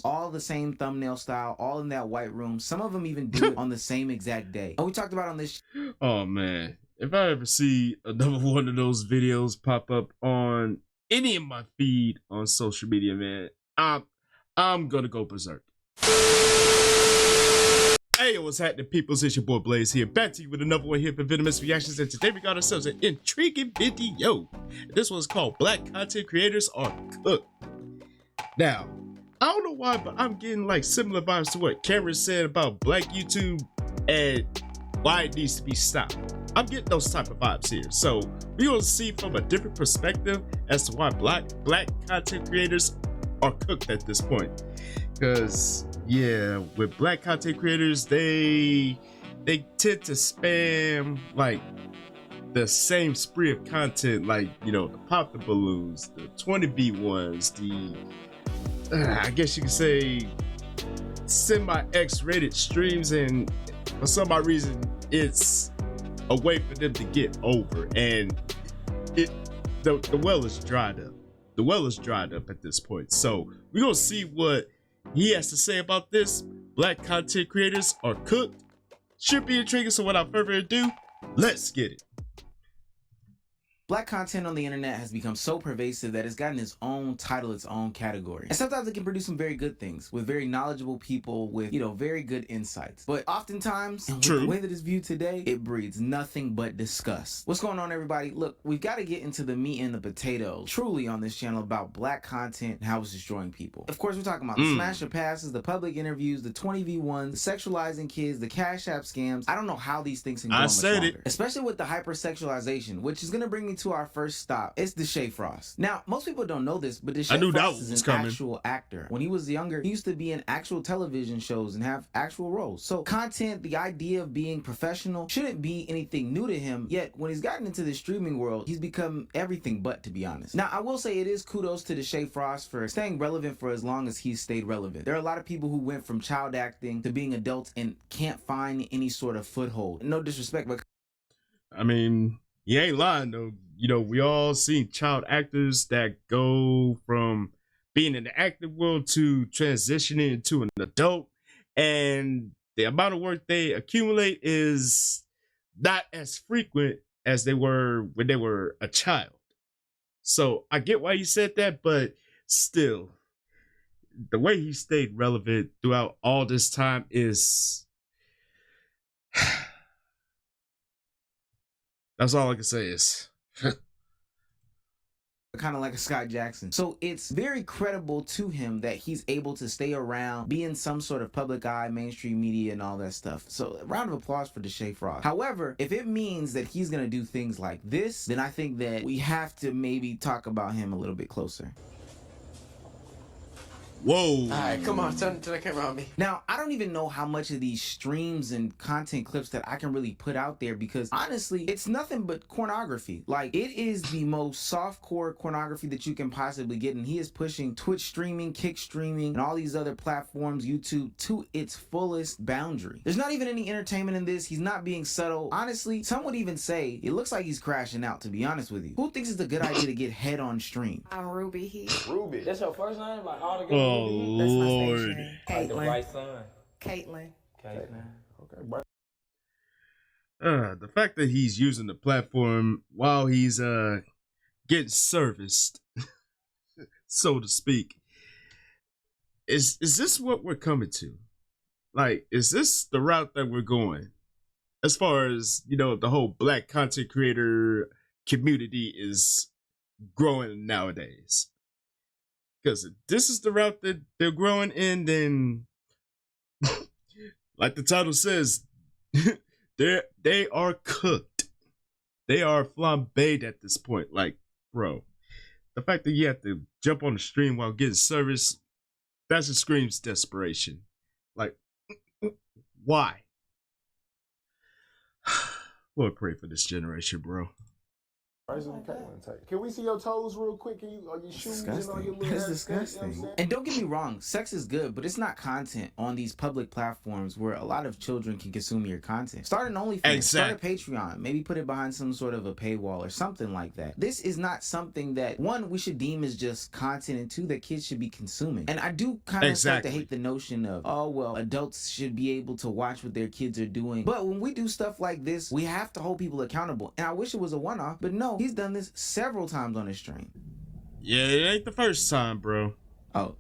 all the same thumbnail style, all in that white room. Some of them even do it on the same exact day. And we talked about on this. Oh man, if I ever see another one of those videos pop up on any of my feed on social media, man, I'm gonna go berserk. Hey, what's happening, peoples? It's your boy Blaze here, back to you with another one here for Venomous Reactions, and today we got ourselves an intriguing video. This one's called Black Content Creators Are Cooked. Now, I don't know why, but I'm getting like similar vibes to what Cameron said about Black YouTube and why it needs to be stopped. I'm getting those type of vibes here. So we're gonna see from a different perspective as to why black content creators are cooked at this point. Because yeah, with black content creators, they tend to spam like the same spree of content, like, you know, the pop the balloons, the 20v1s, the I guess you could say semi X-rated streams, and for some odd reason it's a way for them to get over, and the well is dried up. The well is dried up at this point. So we're gonna see what he has to say about this. Black content creators are cooked. Should be intriguing, so without further ado, let's get it. Black content on the internet has become so pervasive that it's gotten its own title, its own category. And sometimes it can produce some very good things with very knowledgeable people with, you know, very good insights. But oftentimes, and with the way that it's viewed today, it breeds nothing but disgust. What's going on, everybody? Look, we've got to get into the meat and the potatoes truly on this channel about black content and how it's destroying people. Of course, we're talking about the smash or passes, the public interviews, the 20v1s, the sexualizing kids, the Cash App scams. I don't know how these things can go on much longer. Especially with the hypersexualization, which is going to bring me to our first stop. It's Deshae Frost. Now, most people don't know this, but Deshae Frost is an actual actor. When he was younger, he used to be in actual television shows and have actual roles. So content, the idea of being professional, shouldn't be anything new to him. Yet when he's gotten into the streaming world, he's become everything but, to be honest. Now, I will say it is kudos to Deshae Frost for staying relevant for as long as he's stayed relevant. There are a lot of people who went from child acting to being adults and can't find any sort of foothold. No disrespect, but I mean, he ain't lying though. You know, we all seen child actors that go from being in the acting world to transitioning into an adult, and the amount of work they accumulate is not as frequent as they were when they were a child. So I get why you said that, but still, the way he stayed relevant throughout all this time is that's all I can say is kind of like a Scott Jackson. So it's very credible to him that he's able to stay around, be in some sort of public eye, mainstream media and all that stuff. So a round of applause for Deshae Frost. However, if it means that he's going to do things like this, then I think that we have to maybe talk about him a little bit closer. Whoa. Alright, come on, turn the camera on me. Now, I don't even know how much of these streams and content clips that I can really put out there, because honestly, it's nothing but pornography. Like, it is the most softcore pornography that you can possibly get, and he is pushing Twitch streaming, Kick streaming, and all these other platforms, YouTube, to its fullest boundary. There's not even any entertainment in this. He's not being subtle. Honestly, some would even say it looks like he's crashing out, to be honest with you. Who thinks it's a good idea to get head on stream? I'm Ruby Heat. Ruby. That's your first name? Like all together? Oh, That's my Lord. stage name. Like the Caitlin. bright sun. Caitlin. Okay, bro. The fact that he's using the platform while he's getting serviced, so to speak, is this what we're coming to? Like, is this the route that we're going? As far as, you know, the whole black content creator community is growing nowadays. Because if this is the route that they're growing in, then like the title says, they are cooked. They are flambéed at this point. Like, bro, the fact that you have to jump on the stream while getting service, that just screams desperation. Like, why? Lord, pray for this generation, bro. Caitlin take. Can we see your toes real quick? Can you, or your shoes and all your little That's ass stuff, you know what I'm disgusting. saying? And don't get me wrong, sex is good, but it's not content on these public platforms where a lot of children can consume your content. Start an OnlyFans, start a Patreon, maybe put it behind some sort of a paywall or something like that. This is not something that, one, we should deem as just content, and two, that kids should be consuming. And I do kind of start to hate the notion of, oh, well, adults should be able to watch what their kids are doing. But when we do stuff like this, we have to hold people accountable. And I wish it was a one-off, but no, he's done this several times on his stream. Yeah, it ain't the first time, bro. Oh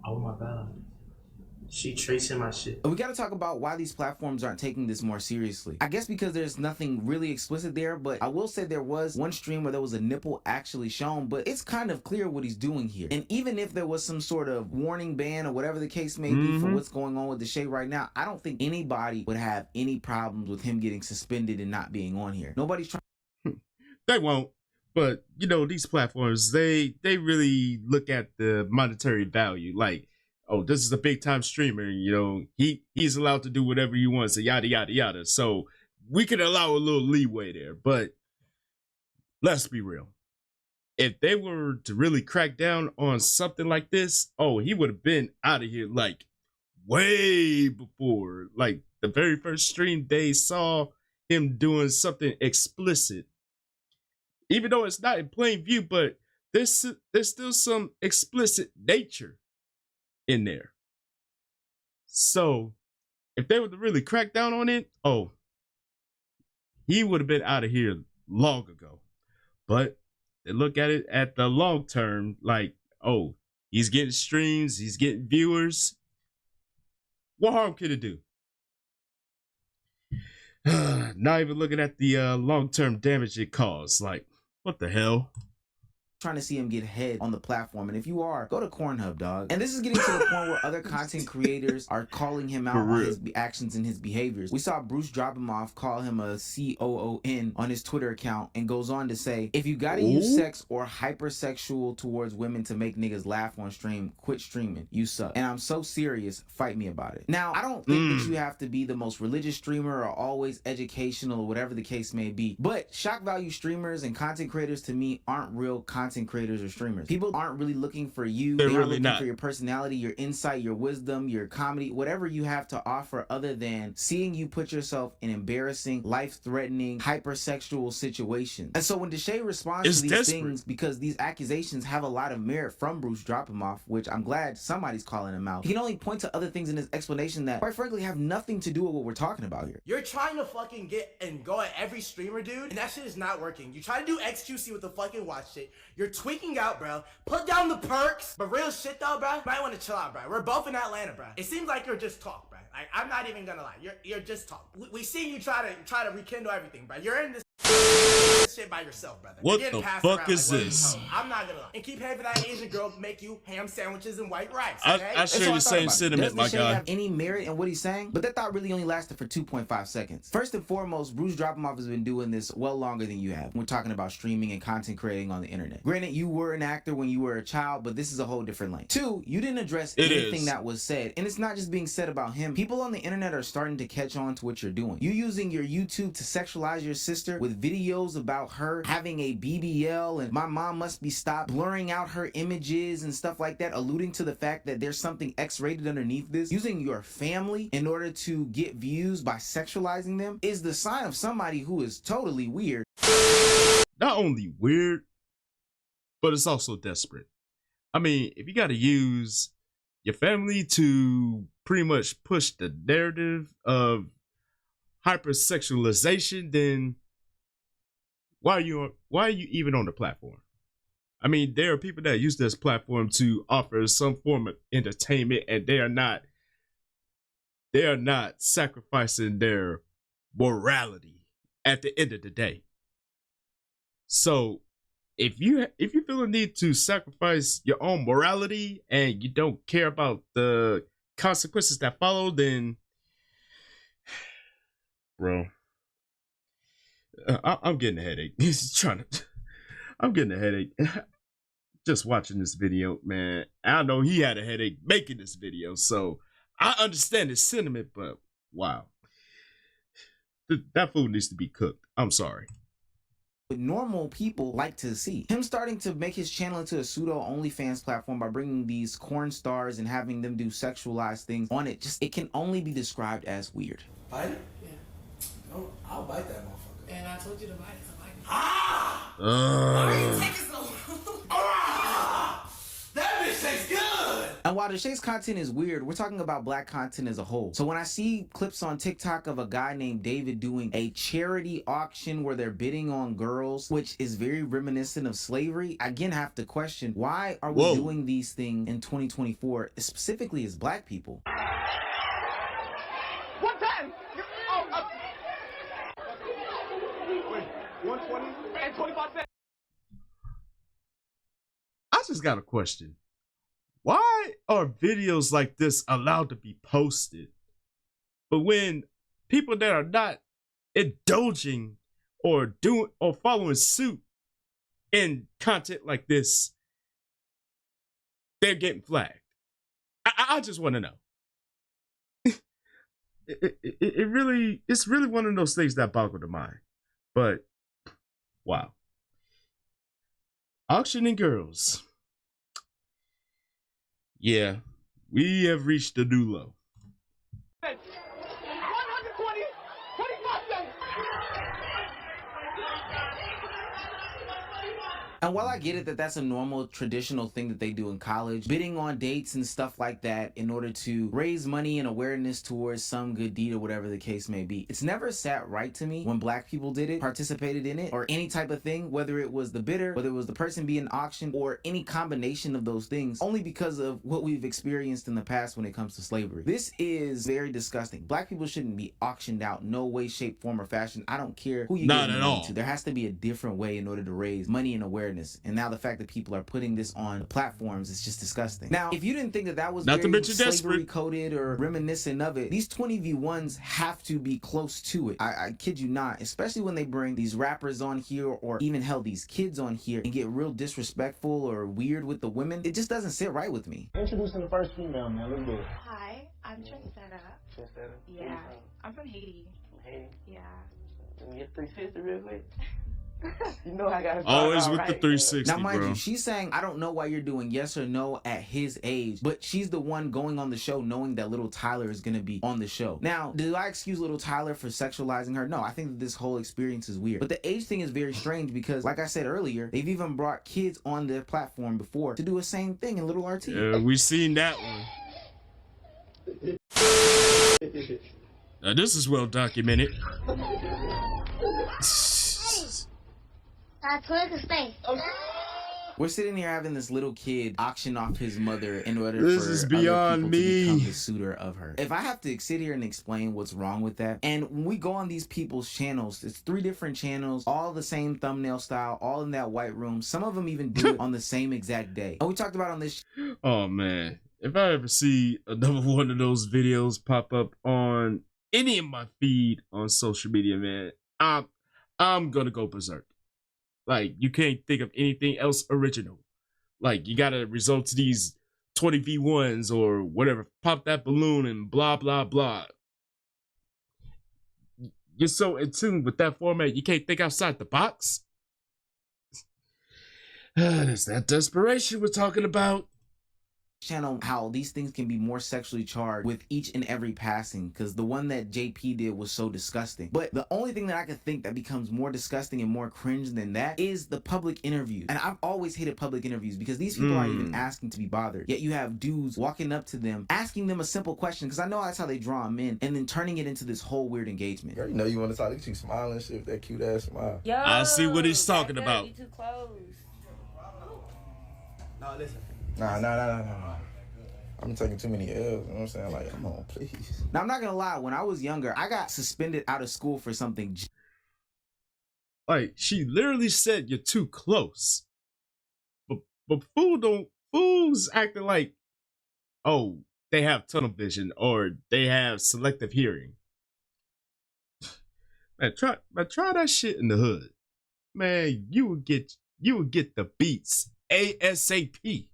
my god. She tracing my shit. We gotta talk about why these platforms aren't taking this more seriously. I guess because there's nothing really explicit there, but I will say there was one stream where there was a nipple actually shown, but it's kind of clear what he's doing here. And even if there was some sort of warning ban or whatever the case may be for what's going on with Deshae right now, I don't think anybody would have any problems with him getting suspended and not being on here. Nobody's trying. They won't. But, you know, these platforms, they really look at the monetary value. Like, oh, this is a big time streamer, you know, he's allowed to do whatever he wants, and yada, yada, yada. So we can allow a little leeway there. But let's be real. If they were to really crack down on something like this, oh, he would have been out of here like way before. Like the very first stream, they saw him doing something explicit. Even though it's not in plain view, but there's still some explicit nature in there. So if they were to really crack down on it, oh, he would have been out of here long ago. But they look at it at the long term, like, oh, he's getting streams, he's getting viewers. What harm could it do? Not even looking at the long-term damage it caused. Like, what the hell? Trying to see him get head on the platform, and if you are, go to Cornhub, dog. And this is getting to the point where other content creators are calling him out on his actions and his behaviors. We saw Bruce drop him off, call him a COON on his Twitter account, and goes on to say, if you gotta use sex or hypersexual towards women to make niggas laugh on stream, quit streaming. You suck. And I'm so serious, fight me about it. Now, I don't think that you have to be the most religious streamer or always educational or whatever the case may be, but shock value streamers and content creators to me aren't real content creators or streamers. People aren't really looking for you. They aren't looking for your personality, your insight, your wisdom, your comedy, whatever you have to offer, other than seeing you put yourself in embarrassing, life-threatening, hypersexual situations. And so when Deshae responds to these things, because these accusations have a lot of merit from Bruce drop him off, which I'm glad somebody's calling him out, he can only point to other things in his explanation that, quite frankly, have nothing to do with what we're talking about here. You're trying to fucking get and go at every streamer, dude, and that shit is not working. You try to do XQC with the fucking watch shit. You're tweaking out, bro. Put down the perks. But real shit though, bro, you might want to chill out, bro. We're both in Atlanta, bro. It seems like you're just talk, bro. Like, I'm not even gonna lie. You're just talk. We see you try to rekindle everything, bro. You're in this shit by yourself, brother. What the fuck is this? I'm not gonna lie. And keep having that Asian girl make you ham sandwiches and white rice, okay? I share the same sentiment, my guy. Does have any merit in what he's saying? But that thought really only lasted for 2.5 seconds. First and foremost, Bruce Drop 'em Off has been doing this well longer than you have. We're talking about streaming and content creating on the internet. Granted, you were an actor when you were a child, but this is a whole different lane. Two, you didn't address anything that was said. And it's not just being said about him. People on the internet are starting to catch on to what you're doing. You using your YouTube to sexualize your sister with videos about her having a BBL and my mom must be stopped, blurring out her images and stuff like that, alluding to the fact that there's something X-rated underneath this. Using your family in order to get views by sexualizing them is the sign of somebody who is totally weird. Not only weird, but it's also desperate. I mean, if you got to use your family to pretty much push the narrative of hypersexualization, then why are you even on the platform? I mean, there are people that use this platform to offer some form of entertainment, and they are not sacrificing their morality at the end of the day. So if you feel the need to sacrifice your own morality and you don't care about the consequences that follow, then bro, I'm getting a headache. I'm getting a headache just watching this video, man. I know he had a headache making this video, so I understand his sentiment, but wow, that food needs to be cooked. I'm sorry. normal people like to see. Him starting to make his channel into a pseudo OnlyFans platform by bringing these corn stars and having them do sexualized things on it, just, it can only be described as weird. Bite it? Yeah. No, I'll bite that motherfucker. And I told you to bite it, so bite it. Ah! Why are you taking so long? Ah! That bitch tastes good! And while the Shay's content is weird, we're talking about black content as a whole. So when I see clips on TikTok of a guy named David doing a charity auction where they're bidding on girls, which is very reminiscent of slavery, I again have to question, why are we doing these things in 2024, specifically as black people? What time? Wait, 120 and 25 cents. I just got a question. Why are videos like this allowed to be posted? But when people that are not indulging or following suit in content like this, they're getting flagged. I just want to know. It's really one of those things that boggle the mind. But wow. Auctioning girls. Yeah, we have reached a new low. 120, 25 cents. And while I get it that that's a normal traditional thing that they do in college, bidding on dates and stuff like that in order to raise money and awareness towards some good deed or whatever the case may be, it's never sat right to me when black people did it, participated in it, or any type of thing, whether it was the bidder, whether it was the person being auctioned, or any combination of those things, only because of what we've experienced in the past when it comes to slavery. This is very disgusting. Black people shouldn't be auctioned out, no way, shape, form, or fashion. I don't care who you Not give at money all. to. There has to be a different way in order to raise money and awareness. And now the fact that people are putting this on platforms is just disgusting. Now, if you didn't think that that was Not to very mention slavery desperate. coded or reminiscent of it, these 20v1s have to be close to it. I kid you not, especially when they bring these rappers on here, or even hell, these kids on here, and get real disrespectful or weird with the women. It just doesn't sit right with me. Introducing the first female, man. Let's do it. Hi, I'm Tristetta. Tristetta? Yeah, I'm from Haiti. From Haiti? Yeah. Let me get 360 real quick. You know I gotta start Always out with right, the 360, Now, mind bro. you, she's saying, I don't know why you're doing yes or no at his age, but she's the one going on the show knowing that little Tyler is going to be on the show. Now, do I excuse little Tyler for sexualizing her? No, I think that this whole experience is weird. But the age thing is very strange because, like I said earlier, they've even brought kids on their platform before to do the same thing in Little RT. Yeah, we seen that one. Now, this is well documented. That's where to stay. We're sitting here having this little kid auction off his mother in order This for is other beyond people to me. become the suitor of her. If I have to sit here and explain what's wrong with that, and when we go on these people's channels, it's 3 different channels, all the same thumbnail style, all in that white room. Some of them even do it on the same exact day. And we talked about on this Oh man, if I ever see another one of those videos pop up on any of my feed on social media, man, I'm gonna go berserk. Like, you can't think of anything else original. Like, you gotta resort to these 20v1s or whatever, pop that balloon and blah blah blah. You're so in tune with that format, you can't think outside the box. There's that desperation we're talking about. channel how these things can be more sexually charged with each and every passing, because the one that JP did was so disgusting. But the only thing that I could think that becomes more disgusting and more cringe than that is the public interviews. And I've always hated public interviews because these people aren't even asking to be bothered, yet you have dudes walking up to them asking them a simple question, because I know that's how they draw them in, and then turning it into this whole weird engagement. Girl, you know you want to talk. Look at you smiling and shit with that cute ass smile. Yo, I see what he's talking about. You too close. No, listen. Nah. I'm taking too many L's, you know what I'm saying? Like, come on, please. Now, I'm not gonna lie, when I was younger, I got suspended out of school for something. Like, she literally said you're too close. But fools acting like, oh, they have tunnel vision or they have selective hearing. Man, try that shit in the hood. Man, you would get the beats ASAP.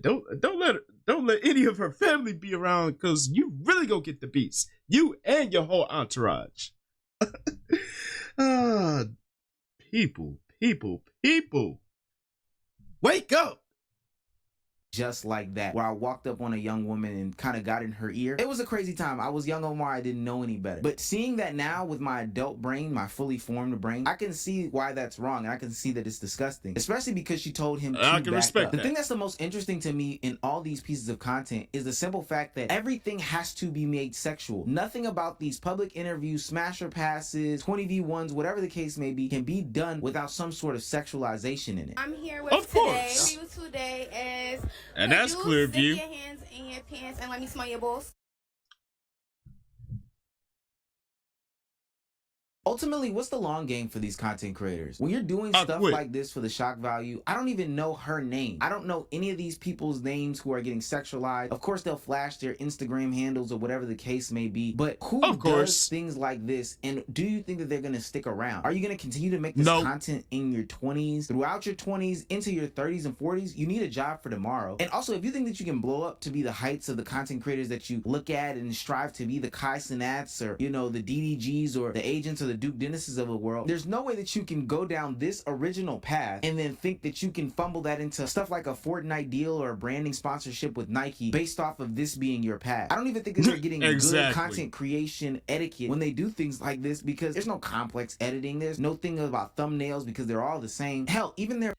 Don't let any of her family be around, because you really gonna get the beats. You and your whole entourage. people, wake up. Just like that, where I walked up on a young woman and kind of got in her ear. It was a crazy time. I was young Omar, I didn't know any better. But seeing that now with my adult brain, my fully formed brain, I can see why that's wrong, and I can see that it's disgusting. Especially because she told him to I can respect that. that. The thing that's the most interesting to me in all these pieces of content is the simple fact that everything has to be made sexual. Nothing about these public interviews, smasher passes, 20v1s, whatever the case may be, can be done without some sort of sexualization in it. I'm here with Of course. Review today is And that's could you clear stick view. your hands in your pants and let me smell your balls. Ultimately, what's the long game for these content creators? When you're doing I stuff quit. like this for the shock value, I don't even know her name. I don't know any of these people's names who are getting sexualized. Of course, they'll flash their Instagram handles or whatever the case may be. But who Of course. does things like this? And do you think that they're going to stick around? Are you going to continue to make this No. content in your 20s, throughout your 20s, into your 30s and 40s? You need a job for tomorrow. And also, if you think that you can blow up to be the heights of the content creators that you look at and strive to be, the Kai Cenats or, you know, the DDGs or the agents or the Duke Dennises of the world, there's no way that you can go down this original path and then think that you can fumble that into stuff like a Fortnite deal or a branding sponsorship with Nike based off of this being your path. I don't even think that they're getting Exactly. good content creation etiquette when they do things like this, because there's no complex editing, there's no thing about thumbnails because they're all the same. Hell, even their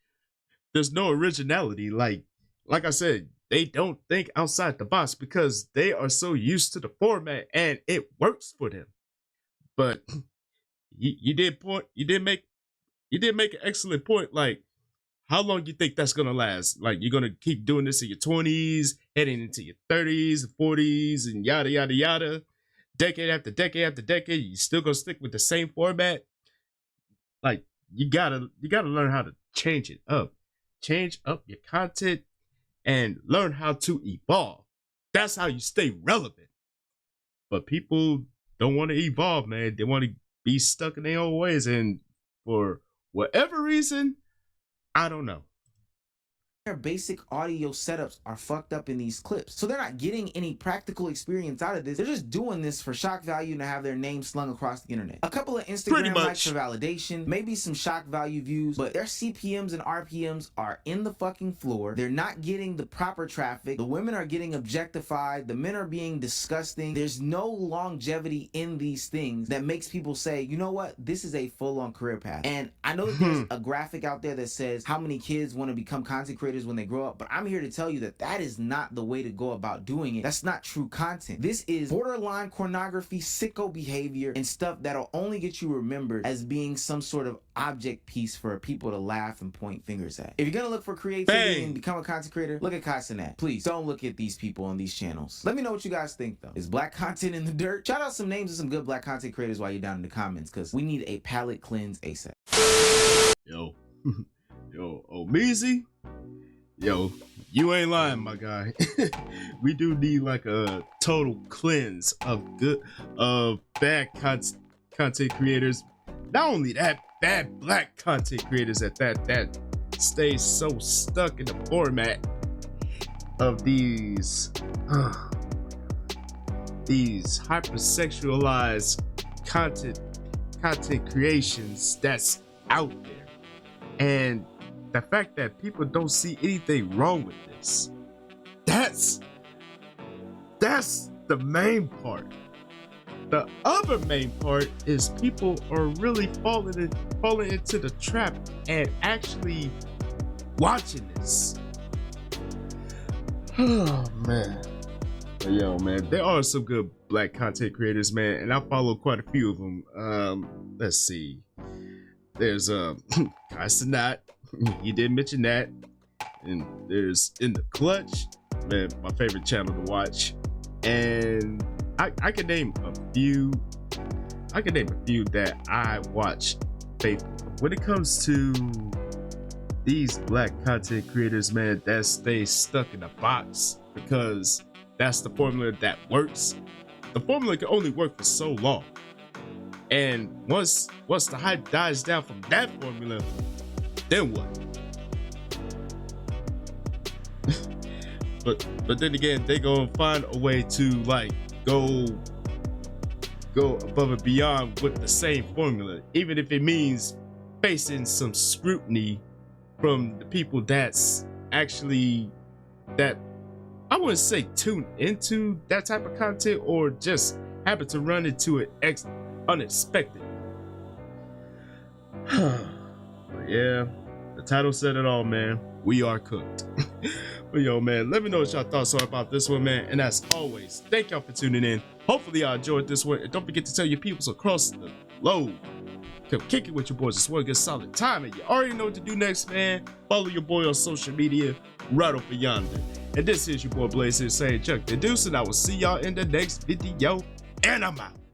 There's no originality. Like I said, they don't think outside the box because they are so used to the format and it works for them. But you did make an excellent point. Like, how long you think that's gonna last? Like, you're gonna keep doing this in your 20s, heading into your 30s, 40s, and yada yada yada, decade after decade after decade. You still gonna stick with the same format? Like, you gotta learn how to change it up, change up your content, and learn how to evolve. That's how you stay relevant. But people don't want to evolve, man. They want to be stuck in their own ways, and for whatever reason, I don't know. basic audio setups are fucked up in these clips. So they're not getting any practical experience out of this. They're just doing this for shock value and to have their name slung across the internet. A couple of Instagram likes for validation, maybe some shock value views, but their CPMs and RPMs are in the fucking floor. They're not getting the proper traffic. The women are getting objectified. The men are being disgusting. There's no longevity in these things that makes people say, you know what, this is a full-on career path. And I know that there's a graphic out there that says how many kids want to become content creators when they grow up, but I'm here to tell you that that is not the way to go about doing it. That's not true content. This is borderline pornography, sicko behavior, and stuff that'll only get you remembered as being some sort of object piece for people to laugh and point fingers at. If you're gonna look for creativity and become a content creator, look at Kai Cenat. Please don't look at these people on these channels. Let me know what you guys think though. Is black content in the dirt? Shout out some names of some good black content creators while you're down in the comments, because we need a palate cleanse ASAP. Yo, Meezy. Yo, you ain't lying, my guy. We do need like a total cleanse of bad content creators. Not only that, bad black content creators at that stay so stuck in the format of these hypersexualized content creations that's out there. And the fact that people don't see anything wrong with this, that's the main part. The other main part is people are really falling into the trap and actually watching this. Oh man. But yo, man, there are some good black content creators, man, and I follow quite a few of them. Let's see. There's Kai Cenat. He did mention that. And there's In the Clutch, man, my favorite channel to watch. And I can name a few that I watch faithfully. When it comes to these black content creators, man, that stay stuck in a box because that's the formula that works. The formula can only work for so long. And once the hype dies down from that formula, then what? but then again, they gonna find a way to like go above and beyond with the same formula, even if it means facing some scrutiny from the people that's actually, that I wouldn't say tune into that type of content or just happen to run into it unexpected. But yeah, the title said it all, man. We are cooked. But yo, man, let me know what y'all thoughts are about this one, man. And as always, thank y'all for tuning in. Hopefully y'all enjoyed this one. And don't forget to tell your peoples across the globe. Come kick it with your boys. It's one good solid time. And you already know what to do next, man. Follow your boy on social media right over yonder. And this is your boy Blaze here saying Chuck the Deuce. And I will see y'all in the next video. And I'm out.